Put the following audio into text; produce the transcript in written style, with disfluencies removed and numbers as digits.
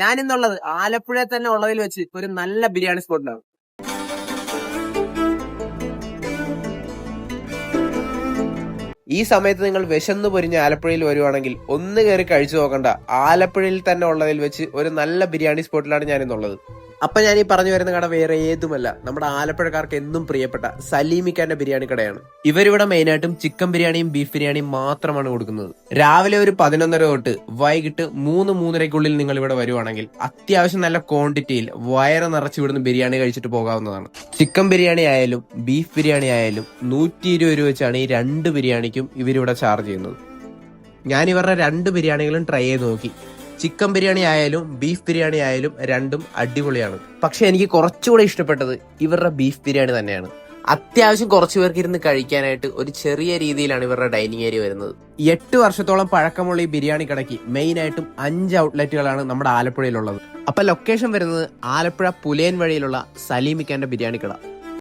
ഞാനിന്നുള്ളത് ആലപ്പുഴ തന്നെ ഉള്ളതിൽ വെച്ച് ഒരു നല്ല ബിരിയാണി സ്പോട്ടിലാണ്. ഈ സമയത്ത് നിങ്ങൾ വിശന്ന് പൊരിഞ്ഞ് ആലപ്പുഴയിൽ വരുവാണെങ്കിൽ ഒന്ന് കയറി കഴിച്ചു നോക്കണ്ട. ആലപ്പുഴയിൽ തന്നെ ഉള്ളതിൽ വെച്ച് ഒരു നല്ല ബിരിയാണി സ്പോട്ടിലാണ് ഞാനിന്നുള്ളത്. അപ്പൊ ഞാൻ ഈ പറഞ്ഞു വരുന്ന കട വേറെ ഏതുമല്ല, നമ്മുടെ ആലപ്പുഴക്കാർക്ക് എന്നും പ്രിയപ്പെട്ട സലീമിക്കാന്റെ ബിരിയാണി കടയാണ്. ഇവരിവിടെ മെയിനായിട്ടും ചിക്കൻ ബിരിയാണിയും ബീഫ് ബിരിയാണിയും മാത്രമാണ് കൊടുക്കുന്നത്. രാവിലെ ഒരു 11:30 തൊട്ട് വൈകിട്ട് 3-3:30 നിങ്ങൾ ഇവിടെ വരുവാണെങ്കിൽ അത്യാവശ്യം നല്ല ക്വാണ്ടിറ്റിയിൽ വയറ് നിറച്ച് ഇവിടുന്ന് ബിരിയാണി കഴിച്ചിട്ട് പോകാവുന്നതാണ്. ചിക്കൻ ബിരിയാണി ആയാലും ബീഫ് ബിരിയാണി ആയാലും 120 രൂപ വെച്ചാണ് ഈ 2 ബിരിയാണിക്കും ഇവരിവിടെ ചാർജ് ചെയ്യുന്നത്. ഞാൻ ഇവരുടെ 2 ബിരിയാണികളും ട്രൈ ചെയ്ത് നോക്കി. ചിക്കൻ ബിരിയാണി ആയാലും ബീഫ് ബിരിയാണി ആയാലും രണ്ടും അടിപൊളിയാണ്. പക്ഷെ എനിക്ക് കുറച്ചുകൂടെ ഇഷ്ടപ്പെട്ടത് ഇവരുടെ ബീഫ് ബിരിയാണി തന്നെയാണ്. അത്യാവശ്യം കുറച്ചു പേർക്ക് ഇരുന്ന് കഴിക്കാനായിട്ട് ഒരു ചെറിയ രീതിയിലാണ് ഇവരുടെ ഡൈനിങ് ഏരിയ വരുന്നത്. 8 വർഷത്തോളം പഴക്കമുള്ള ഈ ബിരിയാണി കടയ്ക്ക് മെയിനായിട്ടും 5 ഔട്ട്ലെറ്റുകളാണ് നമ്മുടെ ആലപ്പുഴയിലുള്ളത്. അപ്പൊ ലൊക്കേഷൻ വരുന്നത് ആലപ്പുഴ പുലയൻ വഴിയിലുള്ള സലീമിക്കാന്റെ ബിരിയാണി കട.